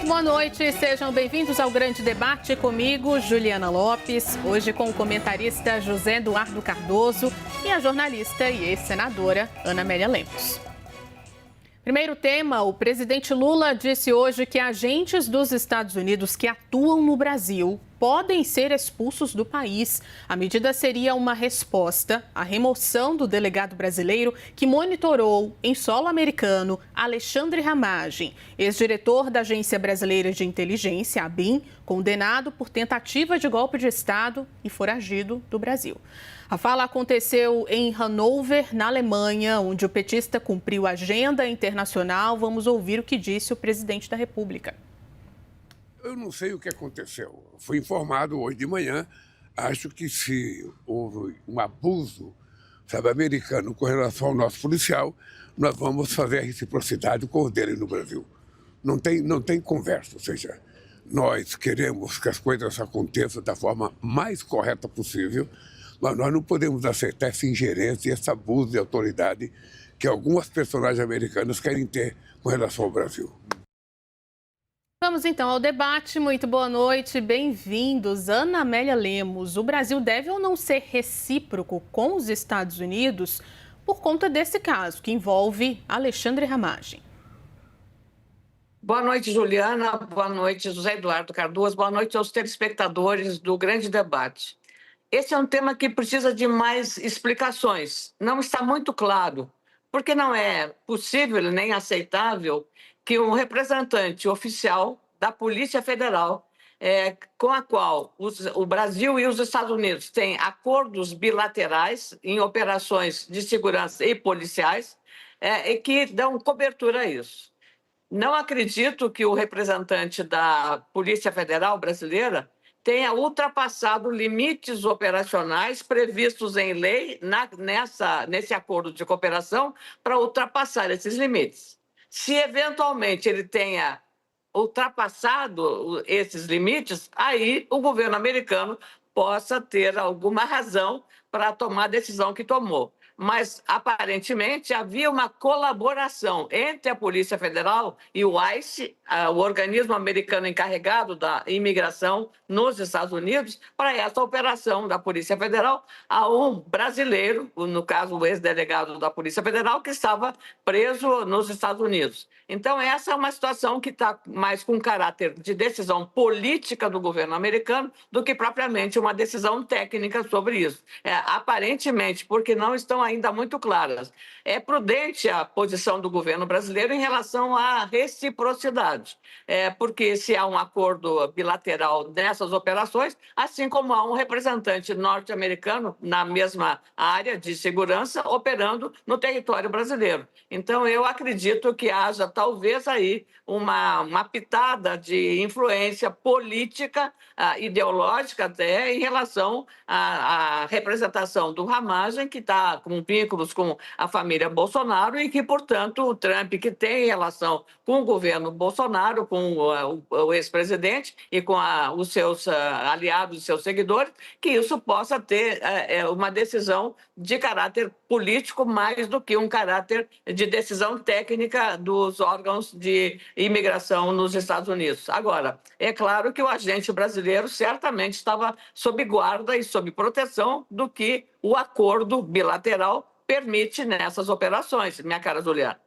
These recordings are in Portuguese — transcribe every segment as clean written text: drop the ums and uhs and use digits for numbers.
Muito boa noite, sejam bem-vindos ao Grande Debate comigo, Juliana Lopes, hoje com o comentarista José Eduardo Cardoso e a jornalista e ex-senadora Ana Amélia Lemos. Primeiro tema, o presidente Lula disse hoje que agentes dos Estados Unidos que atuam no Brasil podem ser expulsos do país. A medida seria uma resposta à remoção do delegado brasileiro que monitorou em solo americano Alexandre Ramagem, ex-diretor da Agência Brasileira de Inteligência, ABIN, condenado por tentativa de golpe de Estado e foragido do Brasil. A fala aconteceu em Hannover, na Alemanha, onde o petista cumpriu agenda internacional. Vamos ouvir o que disse o presidente da República. Eu não sei o que aconteceu. Fui informado hoje de manhã. Acho que se houve um abuso, americano com relação ao nosso policial, nós vamos fazer a reciprocidade com o dele no Brasil. Não tem conversa, ou seja, nós queremos que as coisas aconteçam da forma mais correta possível, mas nós não podemos aceitar essa ingerência e esse abuso de autoridade que algumas personagens americanas querem ter com relação ao Brasil. Vamos então ao debate. Muito boa noite, bem-vindos. Ana Amélia Lemos, o Brasil deve ou não ser recíproco com os Estados Unidos por conta desse caso que envolve Alexandre Ramagem? Boa noite, Juliana. Boa noite, José Eduardo Cardoso. Boa noite aos telespectadores do Grande Debate. Esse é um tema que precisa de mais explicações. Não está muito claro, porque não é possível nem aceitável que um representante oficial da Polícia Federal, com a qual o Brasil e os Estados Unidos têm acordos bilaterais em operações de segurança e policiais, e que dão cobertura a isso. Não acredito que o representante da Polícia Federal brasileira tenha ultrapassado limites operacionais previstos em lei nesse acordo de cooperação para ultrapassar esses limites. Se eventualmente ele tenha ultrapassado esses limites, aí o governo americano possa ter alguma razão para tomar a decisão que tomou. Mas, aparentemente, havia uma colaboração entre a Polícia Federal e o ICE, o organismo americano encarregado da imigração nos Estados Unidos, para essa operação da Polícia Federal a um brasileiro, no caso o ex-delegado da Polícia Federal, que estava preso nos Estados Unidos. Então, essa é uma situação que está mais com caráter de decisão política do governo americano do que propriamente uma decisão técnica sobre isso. Aparentemente, porque não estão ainda muito claras. É prudente a posição do governo brasileiro em relação à reciprocidade, porque se há um acordo bilateral nessas operações, assim como há um representante norte-americano na mesma área de segurança operando no território brasileiro. Então, eu acredito que haja talvez aí uma pitada de influência política, ideológica até, em relação à representação do Ramagem, que está com vínculos com a família Bolsonaro e que, portanto, o Trump, que tem relação com o governo Bolsonaro, com o ex-presidente e com os seus aliados, seus seguidores, que isso possa ter uma decisão de caráter político mais do que um caráter de decisão técnica dos órgãos de imigração nos Estados Unidos. Agora, é claro que o agente brasileiro certamente estava sob guarda e sob proteção do que o acordo bilateral permite nessas operações, minha cara Juliana.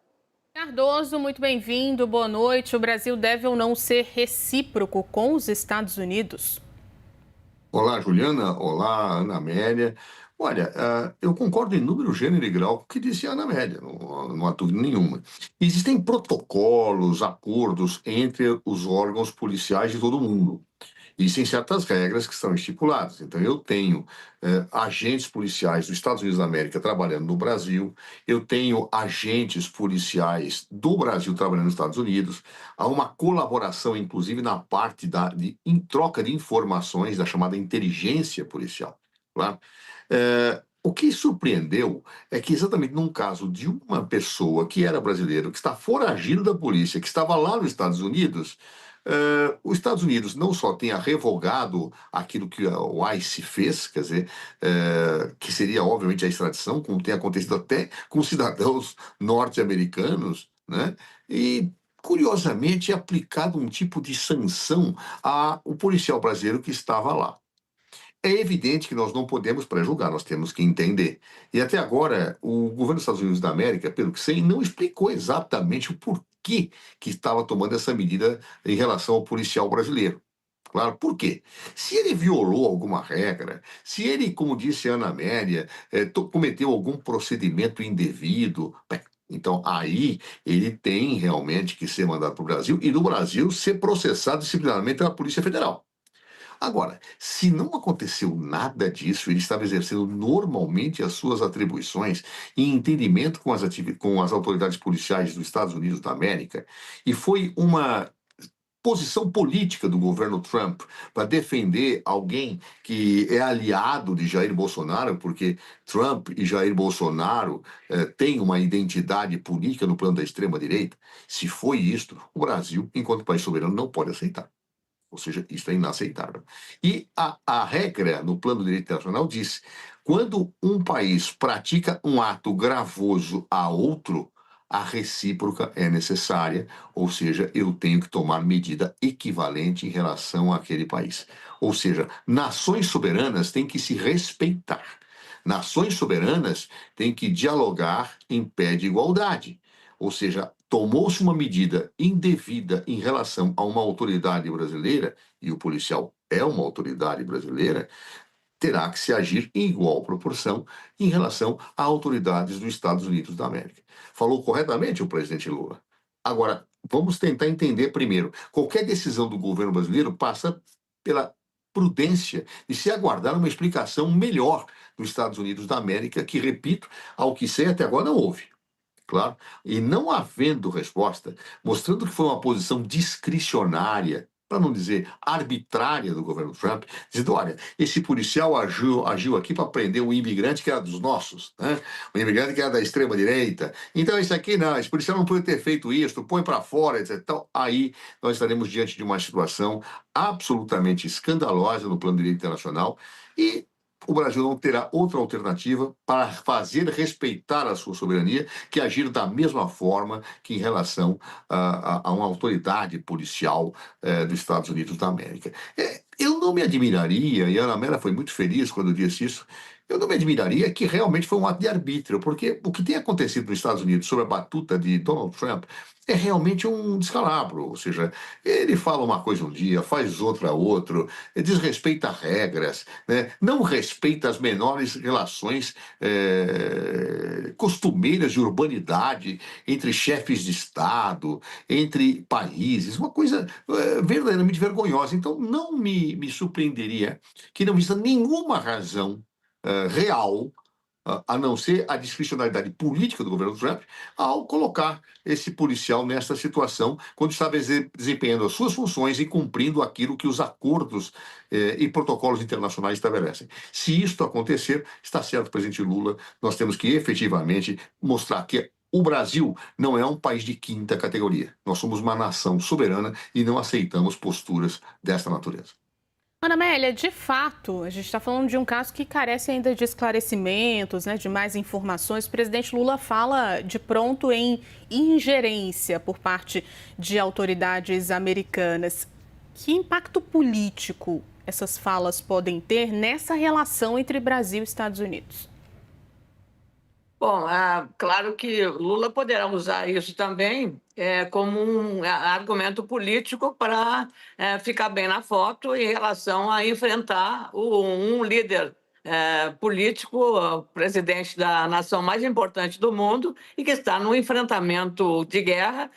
Cardoso, muito bem-vindo, boa noite. O Brasil deve ou não ser recíproco com os Estados Unidos? Olá, Juliana. Olá, Ana Amélia. Olha, eu concordo em número, gênero e grau com o que disse a Ana Amélia, não há dúvida nenhuma. Existem protocolos, acordos entre os órgãos policiais de todo o mundo. Existem certas regras que são estipuladas. Então, eu tenho agentes policiais dos Estados Unidos da América trabalhando no Brasil, eu tenho agentes policiais do Brasil trabalhando nos Estados Unidos, há uma colaboração, inclusive, na parte em troca de informações da chamada inteligência policial. Claro? O que surpreendeu é que exatamente num caso de uma pessoa que era brasileiro, que está foragido da polícia, que estava lá nos Estados Unidos, os Estados Unidos não só tenha revogado aquilo que o ICE fez, quer dizer, que seria obviamente a extradição, como tem acontecido até com cidadãos norte-americanos, né? E curiosamente, é aplicado um tipo de sanção ao policial brasileiro que estava lá. É evidente que nós não podemos pré-julgar, nós temos que entender. E até agora, o governo dos Estados Unidos da América, pelo que sei, não explicou exatamente o porquê que estava tomando essa medida em relação ao policial brasileiro. Claro, por quê? Se ele violou alguma regra, se ele, como disse a Ana Amélia, cometeu algum procedimento indevido, bem, então aí ele tem realmente que ser mandado para o Brasil e no Brasil ser processado disciplinarmente pela Polícia Federal. Agora, se não aconteceu nada disso, ele estava exercendo normalmente as suas atribuições em entendimento com as autoridades policiais dos Estados Unidos da América, e foi uma posição política do governo Trump para defender alguém que é aliado de Jair Bolsonaro, porque Trump e Jair Bolsonaro têm uma identidade política no plano da extrema-direita, se foi isto, o Brasil, enquanto país soberano, não pode aceitar. Ou seja, isso é inaceitável. E a regra no plano do direito internacional diz: quando um país pratica um ato gravoso a outro, a recíproca é necessária, ou seja, eu tenho que tomar medida equivalente em relação àquele país. Ou seja, nações soberanas têm que se respeitar. Nações soberanas têm que dialogar em pé de igualdade. Ou seja, tomou-se uma medida indevida em relação a uma autoridade brasileira, e o policial é uma autoridade brasileira, terá que se agir em igual proporção em relação a autoridades dos Estados Unidos da América. Falou corretamente o presidente Lula. Agora, vamos tentar entender primeiro. Qualquer decisão do governo brasileiro passa pela prudência de se aguardar uma explicação melhor dos Estados Unidos da América, que, repito, ao que sei até agora não houve. Claro, e não havendo resposta, mostrando que foi uma posição discricionária, para não dizer arbitrária do governo Trump, dizendo, olha, esse policial agiu aqui para prender um imigrante que era dos nossos, né? Um imigrante que era da extrema-direita. Então, esse aqui não, esse policial não podia ter feito isso, põe para fora, etc. Então, aí nós estaremos diante de uma situação absolutamente escandalosa no plano de direito internacional e o Brasil não terá outra alternativa para fazer respeitar a sua soberania que agir da mesma forma que em relação a uma autoridade policial dos Estados Unidos da América. Eu não me admiraria, e a Ana Amélia foi muito feliz quando disse isso, eu não me admiraria que realmente foi um ato de arbítrio, porque o que tem acontecido nos Estados Unidos sob a batuta de Donald Trump é realmente um descalabro, ou seja, ele fala uma coisa um dia, faz outra outro, desrespeita regras, né? Não respeita as menores relações costumeiras de urbanidade entre chefes de Estado, entre países, uma coisa verdadeiramente vergonhosa. Então, não me surpreenderia que não exista nenhuma razão real, a não ser a discricionalidade política do governo Trump, ao colocar esse policial nessa situação, quando estava desempenhando as suas funções e cumprindo aquilo que os acordos e protocolos internacionais estabelecem. Se isto acontecer, está certo, presidente Lula, nós temos que efetivamente mostrar que o Brasil não é um país de quinta categoria. Nós somos uma nação soberana e não aceitamos posturas desta natureza. Ana Amélia, de fato, a gente está falando de um caso que carece ainda de esclarecimentos, né, de mais informações. O presidente Lula fala de pronto em ingerência por parte de autoridades americanas. Que impacto político essas falas podem ter nessa relação entre Brasil e Estados Unidos? Bom, claro que Lula poderá usar isso também como um argumento político para ficar bem na foto em relação a enfrentar um líder político, o presidente da nação mais importante do mundo e que está num enfrentamento de guerra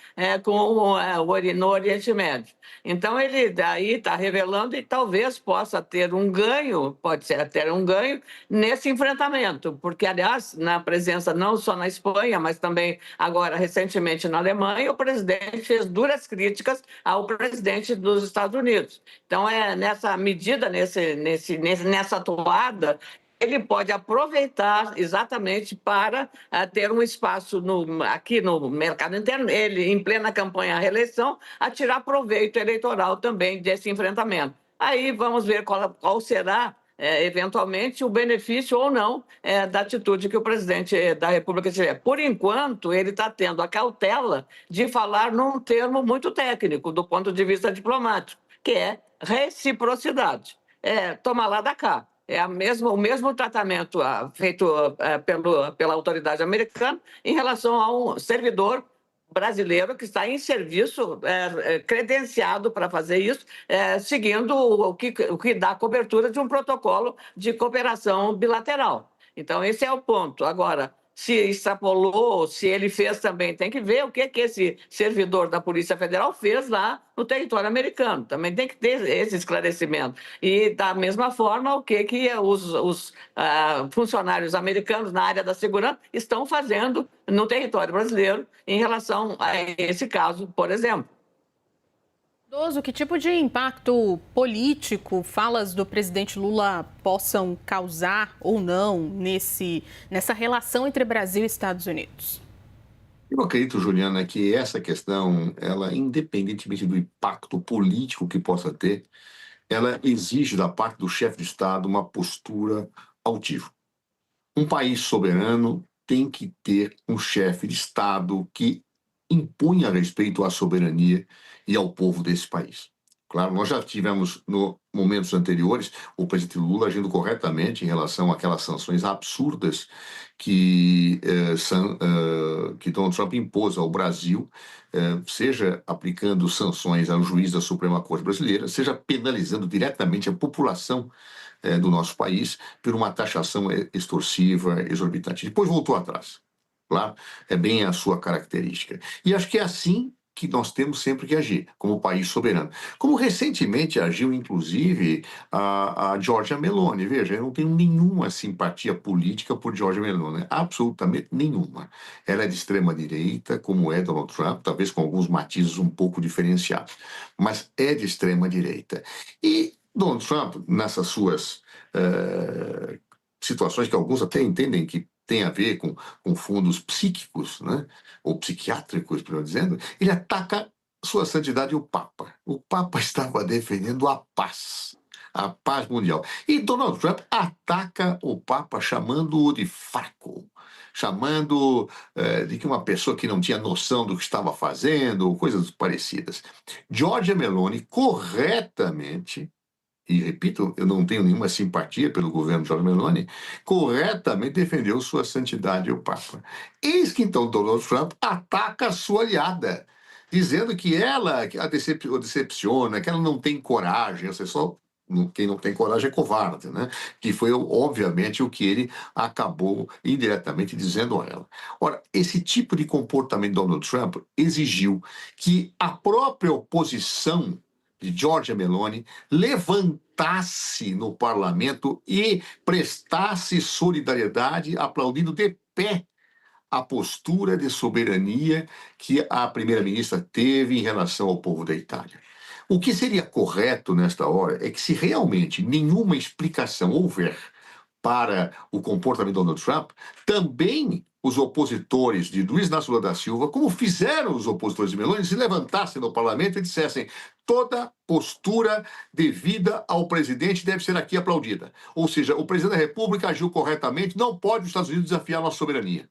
no Oriente Médio. Então, ele daí está revelando e talvez possa ter um ganho, pode ser ter um ganho nesse enfrentamento, porque, aliás, na presença não só na Espanha, mas também agora, recentemente, na Alemanha, o presidente fez duras críticas ao presidente dos Estados Unidos. Então, nessa medida, nessa atuada, ele pode aproveitar exatamente para ter um espaço aqui no mercado interno, ele, em plena campanha à reeleição, a tirar proveito eleitoral também desse enfrentamento. Aí vamos ver qual será eventualmente, o benefício ou não da atitude que o presidente da República tiver. Por enquanto, ele está tendo a cautela de falar num termo muito técnico, do ponto de vista diplomático, que é reciprocidade. Toma lá da cá. O mesmo tratamento feito pela autoridade americana em relação a um servidor brasileiro que está em serviço, credenciado para fazer isso, seguindo o que dá cobertura de um protocolo de cooperação bilateral. Então, esse é o ponto. Agora, se extrapolou, se ele fez também, tem que ver o que esse servidor da Polícia Federal fez lá no território americano. Também tem que ter esse esclarecimento. E, da mesma forma, o que os funcionários americanos na área da segurança estão fazendo no território brasileiro em relação a esse caso, por exemplo. Cardoso, que tipo de impacto político falas do presidente Lula possam causar ou não nessa relação entre Brasil e Estados Unidos? Eu acredito, Juliana, que essa questão, ela, independentemente do impacto político que possa ter, ela exige da parte do chefe de Estado uma postura altiva. Um país soberano tem que ter um chefe de Estado que impunha respeito à soberania e ao povo desse país. Claro, nós já tivemos, no momentos anteriores, o presidente Lula agindo corretamente em relação àquelas sanções absurdas que Donald Trump impôs ao Brasil, seja aplicando sanções ao juiz da Suprema Corte Brasileira, seja penalizando diretamente a população do nosso país por uma taxação extorsiva, exorbitante. Depois voltou atrás. Claro, é bem a sua característica. E acho que é assim que nós temos sempre que agir, como país soberano. Como recentemente agiu, inclusive, a Giorgia Meloni. Veja, eu não tenho nenhuma simpatia política por Giorgia Meloni, absolutamente nenhuma. Ela é de extrema-direita, como é Donald Trump, talvez com alguns matizes um pouco diferenciados, mas é de extrema-direita. E Donald Trump, nessas suas situações que alguns até entendem que tem a ver com fundos psíquicos, né? Ou psiquiátricos, melhor dizendo, ele ataca Sua Santidade o Papa. O Papa estava defendendo a paz mundial. E Donald Trump ataca o Papa chamando-o de fraco, chamando de que uma pessoa que não tinha noção do que estava fazendo, coisas parecidas. Giorgia Meloni, corretamente, e repito, eu não tenho nenhuma simpatia pelo governo de Giorgia Meloni, corretamente defendeu Sua Santidade o Papa. Eis que então Donald Trump ataca a sua aliada, dizendo que ela a decepciona, que ela não tem coragem, ou seja, quem não tem coragem é covarde, né? Que foi, obviamente, o que ele acabou indiretamente dizendo a ela. Ora, esse tipo de comportamento de Donald Trump exigiu que a própria oposição de Giorgia Meloni levantasse no parlamento e prestasse solidariedade, aplaudindo de pé a postura de soberania que a primeira-ministra teve em relação ao povo da Itália. O que seria correto nesta hora é que, se realmente nenhuma explicação houver para o comportamento de Donald Trump, também os opositores de Luiz Inácio Lula da Silva, como fizeram os opositores de Meloni, se levantassem no parlamento e dissessem: toda postura devida ao presidente deve ser aqui aplaudida. Ou seja, o presidente da República agiu corretamente, não pode os Estados Unidos desafiar a nossa soberania.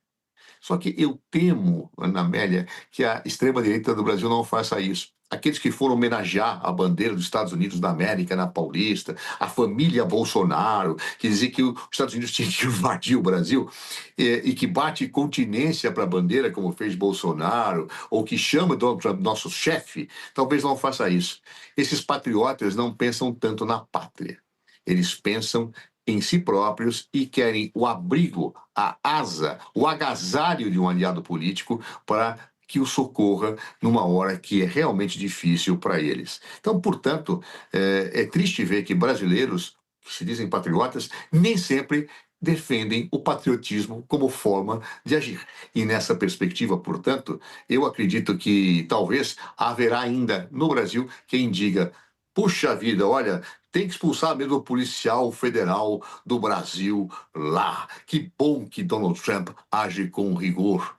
Só que eu temo, Ana Amélia, que a extrema-direita do Brasil não faça isso. Aqueles que foram homenagear a bandeira dos Estados Unidos da América na Paulista, a família Bolsonaro, que dizia que os Estados Unidos tinham que invadir o Brasil, e que bate continência para a bandeira, como fez Bolsonaro, ou que chama Donald Trump nosso chefe, talvez não faça isso. Esses patriotas não pensam tanto na pátria. Eles pensam em si próprios e querem o abrigo, a asa, o agasalho de um aliado político para que o socorra numa hora que é realmente difícil para eles. Então, portanto, é triste ver que brasileiros, que se dizem patriotas, nem sempre defendem o patriotismo como forma de agir. E nessa perspectiva, portanto, eu acredito que talvez haverá ainda no Brasil quem diga: puxa vida, olha, tem que expulsar mesmo o policial federal do Brasil lá. Que bom que Donald Trump age com rigor,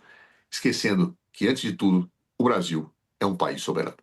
esquecendo que, antes de tudo, o Brasil é um país soberano.